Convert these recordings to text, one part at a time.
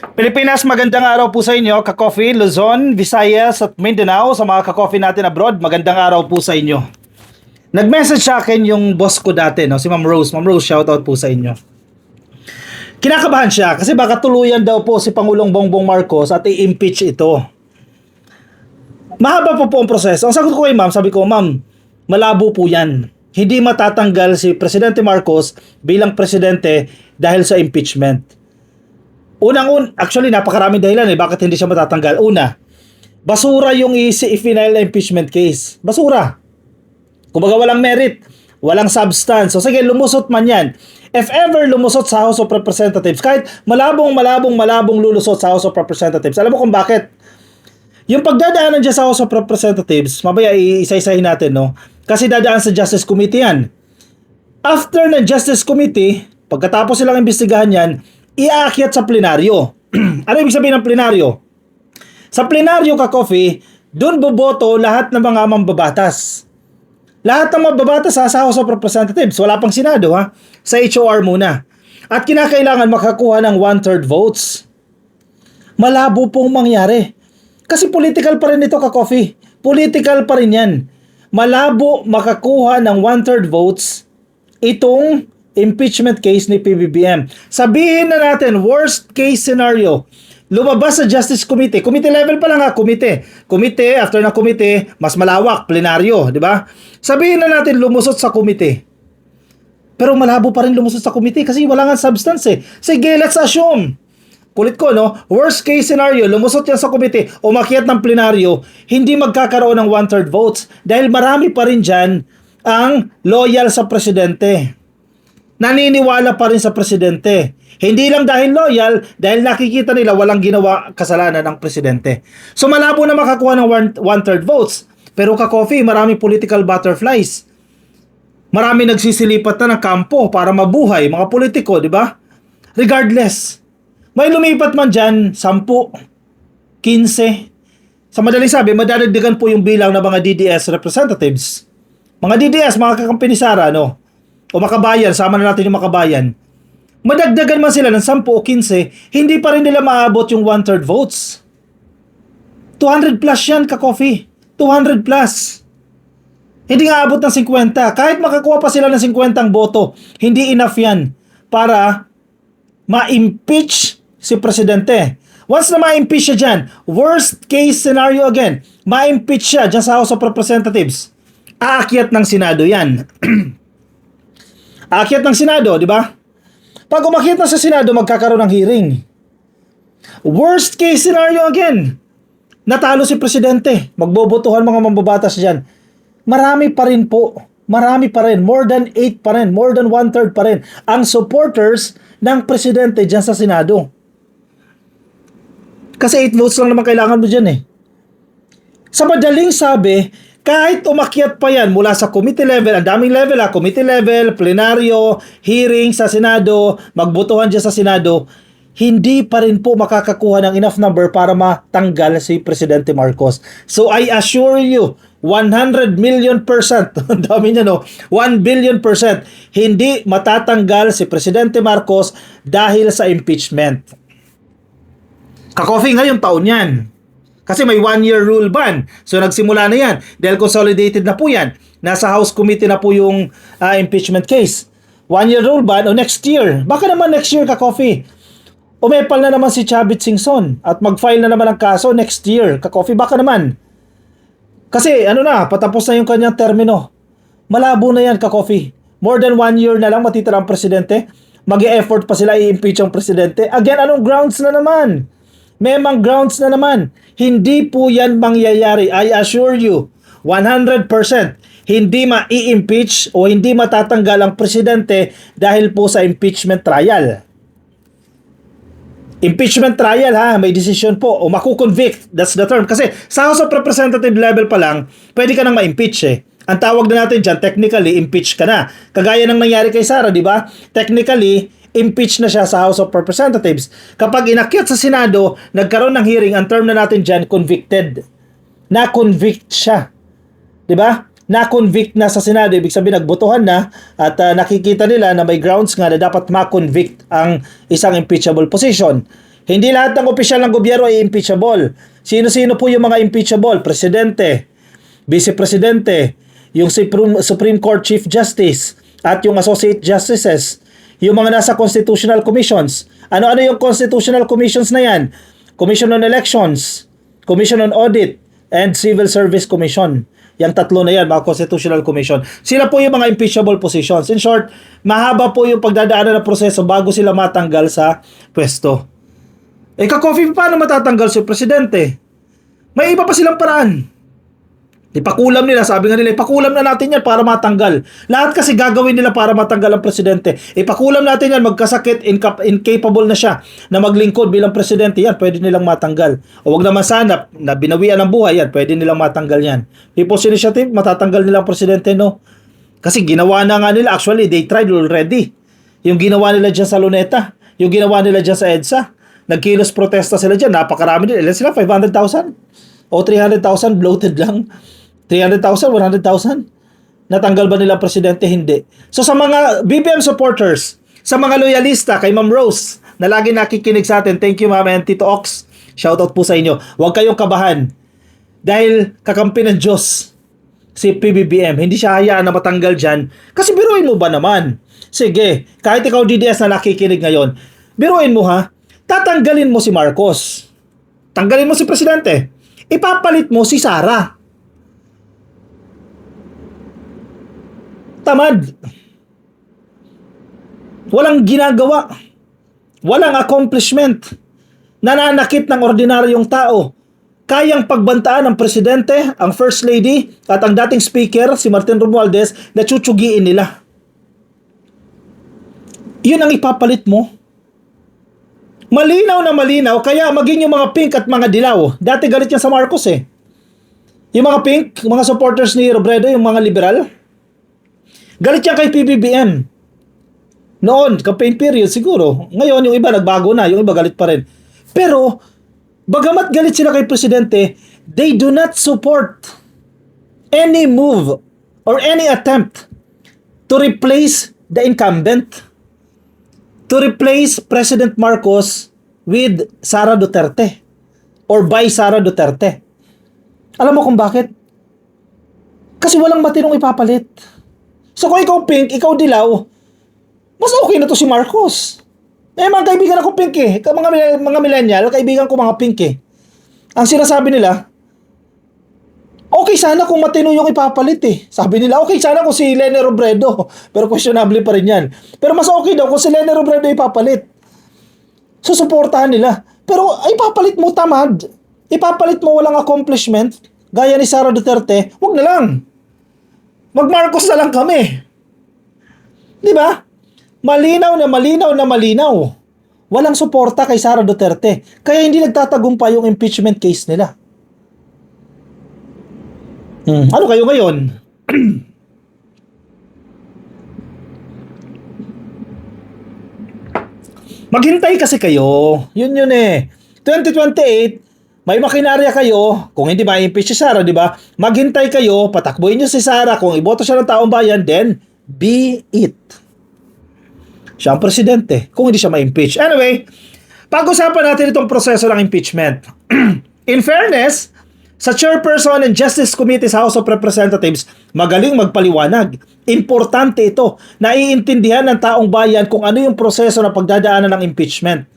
Pilipinas, magandang araw po sa inyo, ka-coffee, Luzon, Visayas at Mindanao. Sa mga ka-coffee natin abroad, magandang araw po sa inyo. Nag-message sa akin yung boss ko dati, no, si Ma'am Rose. Ma'am Rose, shoutout po sa inyo. Kinakabahan siya kasi baka tuluyan daw po si Pangulong Bongbong Marcos at i-impeach ito. Mahaba po ang proseso. Ang sagot ko kay ma'am, sabi ko, ma'am, malabo po yan. Hindi matatanggal si Presidente Marcos bilang presidente dahil sa impeachment. Actually, napakaraming dahilan bakit hindi siya matatanggal. Una, basura yung i-file na impeachment case. Basura. Kumbaga walang merit, walang substance. So sige, lumusot man yan. If ever lumusot sa House of Representatives, kahit malabong lulusot sa House of Representatives, alam mo kung bakit? Yung pagdadaanan dyan sa House of Representatives, mabaya isa-isahin natin, no? Kasi dadaan sa Justice Committee yan. After ng Justice Committee, pagkatapos silang imbestigahan yan, iaakyat sa plenaryo. Ano ibig sabihin ng plenaryo? Sa plenaryo, ka-coffee, doon boboto lahat ng mga mambabatas. Lahat ng mambabatas sa House of Representatives. Wala pang Senado, ha? Sa HOR muna. At kinakailangan makakuha ng 1/3 votes. Malabo pong mangyari. Kasi political pa rin ito, ka-coffee. Political pa rin yan. Malabo makakuha ng 1/3 votes itong impeachment case ni PBBM. Sabihin na natin, worst case scenario, lumabas sa Justice Committee. Committee level pa lang committee. Committee, after na committee, mas malawak, plenaryo, di ba? Sabihin na natin, lumusot sa committee. Pero malabo pa rin lumusot sa committee kasi wala nga substance eh. Sige, let's assume. Kulit ko, no? Worst case scenario, lumusot yan sa committee, umakyat ng plenaryo, hindi magkakaroon ng 1/3 votes dahil marami pa rin dyan ang loyal sa presidente. Naniniwala pa rin sa presidente. Hindi lang dahil loyal, dahil nakikita nila walang ginawa kasalanan ng presidente. So malabo na makakuha ng 1/3 votes. Pero ka-coffee, marami political butterflies. Marami nagsisilipat na ng kampo para mabuhay, mga politiko, di ba? Regardless, may lumipat man dyan, 10, 15. Sa madaling sabi, madadagdagan po yung bilang ng mga DDS representatives. Mga DDS, mga kakampi ni Sara, no? O makabayan, sama na natin yung makabayan. Madagdagan man sila ng 10 o 15, hindi pa rin nila maabot yung 1/3 votes. 200 plus yan, ka-coffee. 200 plus. Hindi nga abot ng 50. Kahit makakuha pa sila ng 50 boto, hindi enough yan para ma-impeach si presidente. Once na ma-impeach siya dyan, worst case scenario again, ma-impeach siya dyan sa House of Representatives. Aakyat ng Senado yan. Aakyat ng Senado, di ba? Pag umakyat na sa Senado, magkakaroon ng hearing. Worst case scenario again. Natalo si presidente. Magbobotohan mga mambabatas dyan. Marami pa rin po. Marami pa rin. More than 8 pa rin. More than 1/3 pa rin. Ang supporters ng presidente dyan sa Senado. Kasi 8 votes lang naman kailangan mo dyan eh. Sa madaling sabi, kahit umakyat pa yan mula sa committee level, ang daming level committee level, plenaryo, hearing sa Senado, magbotohan dyan sa Senado, hindi pa rin po makakakuha ng enough number para matanggal si Presidente Marcos. So I assure you, 100 million %, ang dami niya no, 1 billion %, hindi matatanggal si Presidente Marcos dahil sa impeachment. Ka-coffee ngayong taon yan. Kasi may 1-year rule ban. So nagsimula na yan. Dahil consolidated na po yan. Nasa House Committee na po yung impeachment case. 1-year rule ban o next year. Baka naman next year, ka-coffee. Umepal na naman si Chavit Singson at mag-file na naman ang kaso next year. Ka-coffee, baka naman. Kasi patapos na yung kanyang termino. Malabo na yan, ka-coffee. More than 1 year na lang matitira ang presidente. Mag-e-effort pa sila i-impeach ang presidente. Again, anong grounds na naman? Memang grounds na naman. Hindi po yan mangyayari. I assure you, 100%, hindi ma-i-impeach o hindi matatanggal ang presidente dahil po sa impeachment trial. Impeachment trial may decision po o makukonvict. That's the term. Kasi sa House of Representative level pa lang, pwede ka nang ma-impeach eh. Ang tawag na natin dyan, technically, impeach ka na. Kagaya ng nangyari kay Sara, di ba? Technically, impeach na siya sa House of Representatives. Kapag inakyat sa Senado, nagkaroon ng hearing, ang term na natin dyan, convicted. Na-convict siya. Di ba? Na-convict na sa Senado, ibig sabihin nagbotohan na at nakikita nila na may grounds nga na dapat ma-convict ang isang impeachable position. Hindi lahat ng opisyal ng gobyerno ay impeachable. Sino-sino po yung mga impeachable? Presidente, Vice Presidente, yung Supreme Court Chief Justice, at yung Associate Justices, yung mga nasa Constitutional Commissions. Ano-ano yung Constitutional Commissions na yan? Commission on Elections, Commission on Audit, and Civil Service Commission. Yung tatlo na yan, mga Constitutional Commission. Sila po yung mga impeachable positions. In short, mahaba po yung pagdadaanan ng proseso bago sila matanggal sa pwesto. Ka-coffee, paano matatanggal si Presidente? May iba pa silang paraan. Ipakulam nila, sabi nga nila, ipakulam na natin yan para matanggal. Lahat kasi gagawin nila para matanggal ang Presidente. Ipakulam natin yan, magkasakit, incapable na siya na maglingkod bilang Presidente, yan, pwede nilang matanggal. O wag naman sana, na binawian ng buhay, yan, pwede nilang matanggal yan. People's Initiative, matatanggal nilang Presidente, no? Kasi ginawa na nga nila, actually, they tried already. Yung ginawa nila dyan sa Luneta, yung ginawa nila dyan sa EDSA, nagkilos protesta sila dyan, napakarami din. Ilan sila? 500,000? O 300,000? Bloated lang. 300,000? 100,000? Natanggal ba nila Presidente? Hindi. So sa mga BBM supporters, sa mga loyalista, kay Ma'am Rose, na lagi nakikinig sa atin, thank you Ma'am, and Tito Ox, shoutout po sa inyo. Huwag kayong kabahan. Dahil kakampi ng Diyos, si PBBM, hindi siya hayaan na matanggal dyan. Kasi biruin mo ba naman? Sige, kahit ikaw DDS na nakikinig ngayon, biruin mo ha, tatanggalin mo si Marcos. Tanggalin mo si Presidente. Ipapalit mo si Sara. Tamad. Walang ginagawa. Walang accomplishment. Nananakit ng ordinaryong tao. Kayang pagbantaan ng Presidente, ang First Lady, at ang dating Speaker, si Martin Romualdez, na tsutsugin nila. Yun ang ipapalit mo. Malinaw na malinaw, kaya maging yung mga pink at mga dilaw. Dati galit yan sa Marcos eh. Yung mga pink, mga supporters ni Robredo, yung mga liberal, galit yan kay PBBM. Noon, campaign period siguro. Ngayon, yung iba nagbago na, yung iba galit pa rin. Pero, bagamat galit sila kay Presidente, they do not support any move or any attempt to replace the incumbent, to replace President Marcos with Sara Duterte or by Sara Duterte. Alam mo kung bakit? Kasi walang matinong ipapalit. So kung ikaw pink, ikaw dilaw, mas okay na to si Marcos. Mga kaibigan ako pink eh. Mga millennial, kaibigan ko mga pink eh. Ang sinasabi nila, okay sana kung matino yung ipapalit eh. Sabi nila, okay sana kung si Lene Robredo. Pero questionable pa rin yan. Pero mas okay daw kung si Lene Robredo ipapalit. Susuportahan nila. Pero ipapalit mo tamad. Ipapalit mo walang accomplishment. Gaya ni Sara Duterte, wag na lang. Mag-Marcos na lang kami. Di ba? Malinaw na malinaw na malinaw. Walang suporta kay Sara Duterte. Kaya hindi nagtatagumpay yung impeachment case nila. Ano kayo ngayon? Maghintay kasi kayo. Yun eh. 2028, may makinarya kayo. Kung hindi ma-impeach si Sara, di ba? Maghintay kayo, patakbuhin nyo si Sara. Kung iboto siya ng taong bayan, then be it. Siya ang presidente. Kung hindi siya ma-impeach. Anyway, pag-usapan natin itong proseso ng impeachment. In fairness, sa Chairperson and Justice Committee sa House of Representatives, magaling magpaliwanag. Importante ito. Naiintindihan ng taong bayan kung ano yung proseso na pagdadaanan ng impeachment.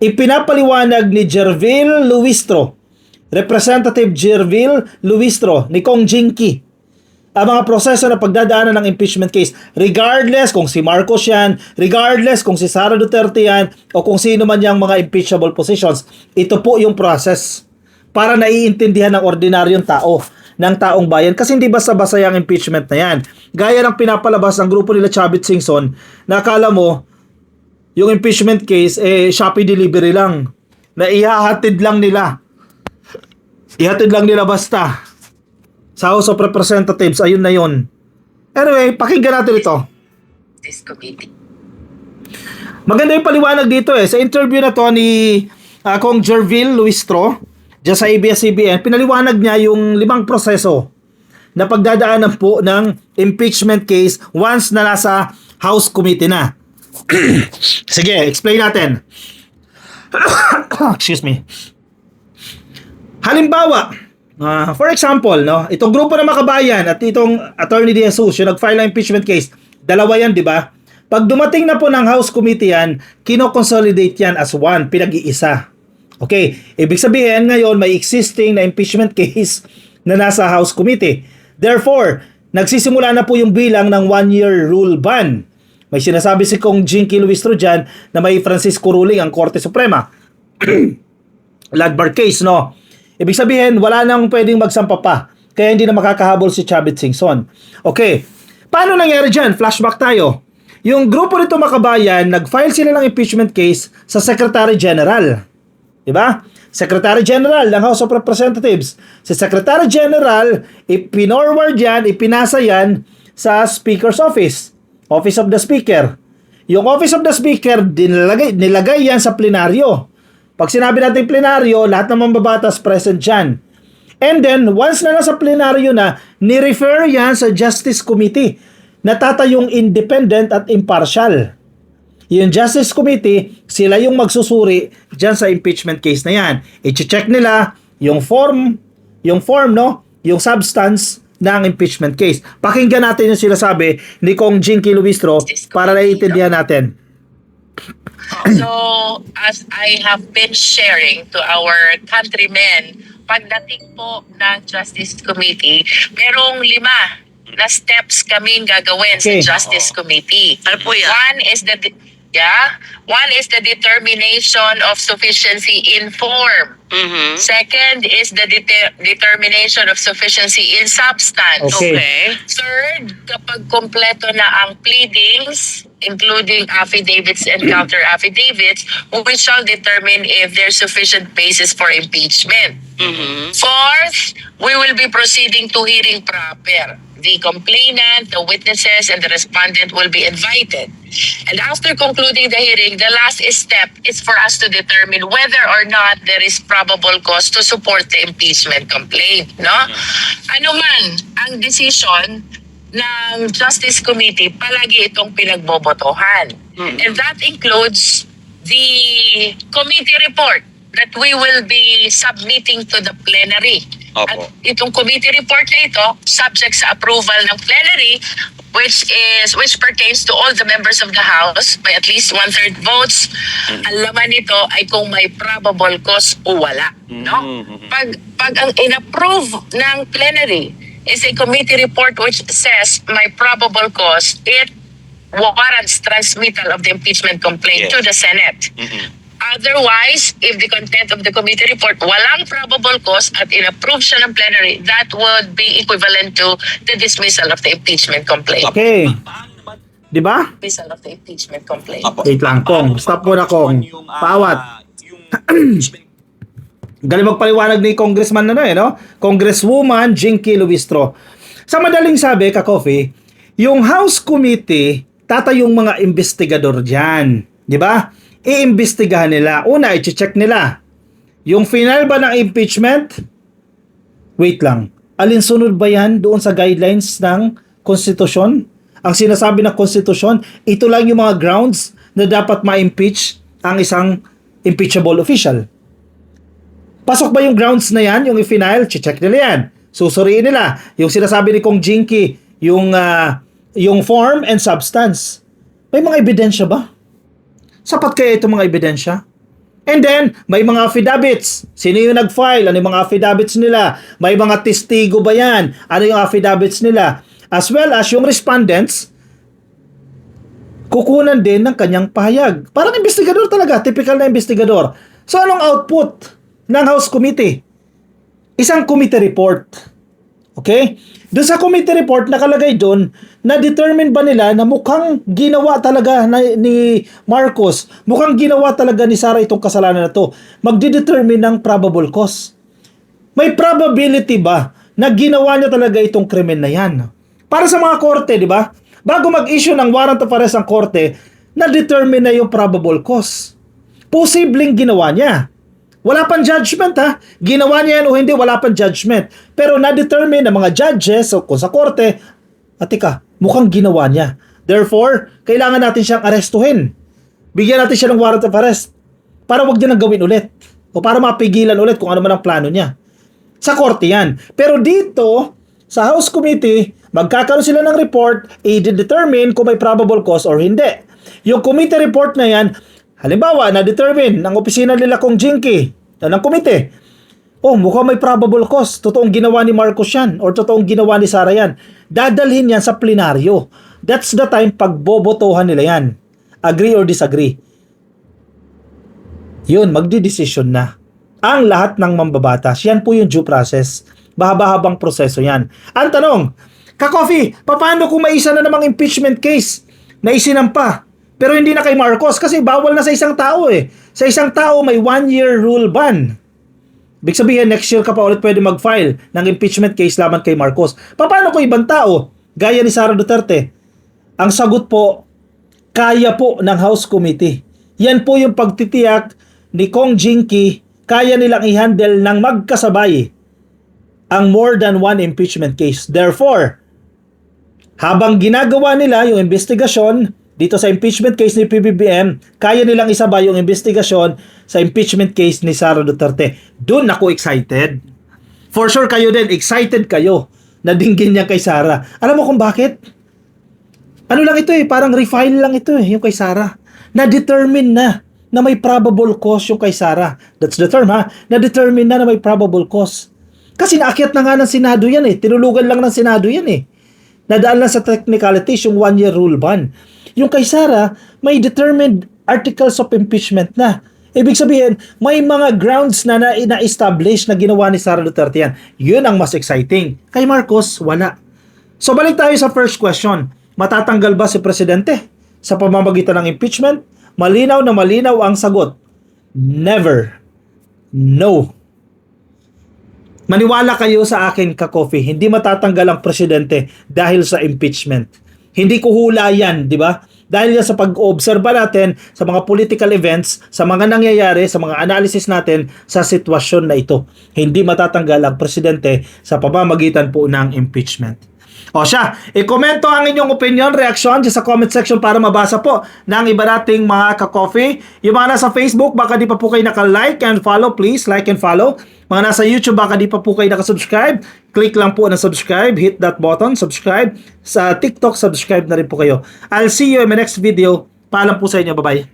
Ipinapaliwanag ni Jervil Luistro, Representative Jervil Luistro, ni Kong Jinky, ang mga proseso na pagdadaanan ng impeachment case. Regardless kung si Marcos yan, regardless kung si Sara Duterte yan, o kung sino man yung mga impeachable positions, ito po yung process para naiintindihan ng ordinaryong tao, ng taong bayan. Kasi hindi basta-basta yung impeachment na yan. Gaya ng pinapalabas ng grupo nila Chavit Singson, na akala mo, yung impeachment case, Shopee delivery lang. Na ihahatid lang nila. Ihatid lang nila basta. Sa House of Representatives, ayun na yun. Anyway, pakinggan natin ito. Maganda yung paliwanag dito eh. Sa interview na to ni Kong Jervil Luistro, diyan sa ABS-CBN, pinaliwanag niya yung 5 proseso na pagdadaanan po ng impeachment case once na nasa House Committee na. Sige, explain natin. Excuse me. Halimbawa, for example, no, itong grupo ng Makabayan at itong Attorney De Jesus, yung nag-file ng impeachment case, dalawa yan, di ba? Pag dumating na po ng House Committee yan, kino-consolidate yan as one, pinag-iisa. Okay, ibig sabihin ngayon may existing na impeachment case na nasa House Committee. Therefore, nagsisimula na po yung bilang ng 1-year rule ban. May sinasabi si Kong Jinky Luistro dyan na may Francisco ruling ang Korte Suprema. Ladbar case, no? Ibig sabihin, wala nang pwedeng magsampa pa. Kaya hindi na makakahabol si Chavit Singson. Okay, paano nangyari dyan? Flashback tayo. Yung grupo nito Makabayan, nag-file sila ng impeachment case sa Secretary General. Diba? Secretary General ng House of Representatives. Si Secretary General, ipinorward yan, ipinasa yan sa Speaker's Office. Office of the Speaker. Yung Office of the Speaker, nilagay yan sa plenaryo. Pag sinabi natin plenaryo, lahat ng mambabatas present dyan. And then, once na nasa plenaryo na, ni-refer yan sa Justice Committee na tatayong independent at impartial. Yung Justice Committee, sila yung magsusuri dyan sa impeachment case na yan. I-check nila yung form, no? Yung substance ng impeachment case. Pakinggan natin yung sinasabi ni Kong Jinky Luistro para naiintindihan natin. So, as I have been sharing to our countrymen, pagdating po ng Justice Committee, merong 5 na steps kaming gagawin sa Justice Committee. Ano po yan? One is the determination of sufficiency in form. Mhm. Second is the determination of sufficiency in substance. Okay. Third, kapag kompleto na ang pleadings, including affidavits and counter affidavits, we shall determine if there's sufficient basis for impeachment. Mhm. Fourth, we will be proceeding to hearing proper. The complainant, the witnesses, and the respondent will be invited. And after concluding the hearing, the last step is for us to determine whether or not there is probable cause to support the impeachment complaint. No? Ano man ang decision ng Justice Committee, palagi itong pinagbobotohan. And that includes the committee report that we will be submitting to the plenary. Opo. At itong committee report na ito, subject sa approval ng plenary, which pertains to all the members of the House by at least 1/3 votes. Ang laman nito ay kung may probable cause o wala. No? Pag ang inapprove ng plenary is a committee report which says may probable cause, it warrants transmittal of the impeachment complaint to the Senate. Otherwise, if the content of the committee report walang probable cause at inapprove siya ng plenary, that would be equivalent to the dismissal of the impeachment complaint. Okay. Di ba? Dismissal of the impeachment complaint. Wait lang, Kong. Stop muna, Kong. Pawat. Galing magpaliwanag ni Congressman no? Congresswoman Jinky Luistro. Sa madaling sabi, Ka-Coffee, yung House Committee, tatayong mga investigador dyan. Di ba? Iimbestigahan nila. Una, i-check nila. Yung final ba ng impeachment? Wait lang. Alinsunod ba yan doon sa guidelines ng konstitusyon? Ang sinasabi ng konstitusyon, ito lang yung mga grounds na dapat ma-impeach ang isang impeachable official. Pasok ba yung grounds na yan, yung i-final? Check nila yan. Susuriin nila. Yung sinasabi ni Kong Jinky, yung form and substance. May mga ebidensya ba? Sapat kaya itong mga ebidensya? And then, may mga affidavits. Sino yung nag-file? Ano yung mga affidavits nila? May mga testigo ba yan? Ano yung affidavits nila? As well as yung respondents, kukunan din ng kanyang pahayag. Parang investigador talaga. Typical na investigador. So, anong output ng House Committee? Isang committee report. Okay? Doon sa committee report, nakalagay doon, na-determine ba nila na mukhang ginawa talaga ni Marcos, mukhang ginawa talaga ni Sara itong kasalanan na to. Magde-determine ng probable cause. May probability ba na ginawa niya talaga itong krimen na yan? Para sa mga korte, di ba? Bago mag-issue ng warrant of arrest ang korte, na-determine na yung probable cause. Posibleng ginawa niya. Wala pang judgment ha. Ginawa niya yan o hindi, wala pang judgment. Pero na-determine ng mga judges o kung sa korte, mukhang ginawa niya. Therefore, kailangan natin siyang arestuhin. Bigyan natin siya ng warrant of arrest. para wag niya nang gawin ulit o para mapigilan ulit kung ano man ang plano niya. Sa korte yan. Pero dito, sa House Committee, magkakaroon sila ng report, i-determine kung may probable cause or hindi. Yung committee report na yan, halimbawa, na-determine ng opisina nila kung Jinky, ng committee, mukhang may probable cause, totoong ginawa ni Marcos yan, or totoong ginawa ni Sara yan. Dadalhin yan sa plenaryo. That's the time pagbobotohan nila yan. Agree or disagree. Yun, magdi-decision na ang lahat ng mambabatas. Yan po yung due process. Mahaba-habang proseso yan. Ang tanong, Ka-Coffee, paano kung may isa na namang impeachment case na isinampa, pero hindi na kay Marcos? Kasi bawal na sa isang tao eh. Sa isang tao may 1-year rule ban. Ibig sabihin, next year ka pa ulit pwede mag-file ng impeachment case laban kay Marcos. Paano kung ibang tao, gaya ni Sara Duterte? Ang sagot po, kaya po ng House Committee. Yan po yung pagtitiyak ni Kong Jinky, kaya nilang i-handle ng magkasabay ang more than one impeachment case. Therefore, habang ginagawa nila yung investigasyon dito sa impeachment case ni PBBM, kaya nilang isabay yung investigasyon sa impeachment case ni Sara Duterte. Doon ako excited. For sure kayo din, excited kayo na dinggin niya kay Sara. Alam mo kung bakit? Ano lang ito parang refile lang ito yung kay Sara. Na-determine na may probable cause yung kay Sara. That's the term Na-determine na may probable cause. Kasi naakyat na nga ng Senado yan Tinulugan lang ng Senado yan Nadaan lang sa technicalities yung 1-year rule ban. Yung kay Sara, may determined articles of impeachment na. Ibig sabihin, may mga grounds na na-establish na ginawa ni Sara Duterte yan. Yun ang mas exciting. Kay Marcos, wala. So balik tayo sa first question. Matatanggal ba si Presidente sa pamamagitan ng impeachment? Malinaw na malinaw ang sagot. Never. No. Maniwala kayo sa akin, Ka-Coffee. Hindi matatanggal ang Presidente dahil sa impeachment. Hindi ko hula yan, di ba? Dahil yan sa pag-obserba natin sa mga political events, sa mga nangyayari, sa mga analysis natin sa sitwasyon na ito. Hindi matatanggal ang Presidente sa pamamagitan po ng impeachment. O siya, i-komento ang inyong opinion, reaksyon sa comment section para mabasa po ng iba nating mga Ka-Coffee. Yung mga nasa Facebook, baka di pa po kayo naka-like and follow, please like and follow. Mga nasa YouTube, baka di pa po kayo naka-subscribe, click lang po na subscribe, hit that button, subscribe. Sa TikTok, subscribe na rin po kayo. I'll see you in my next video. Paalam po sa inyo, bye-bye.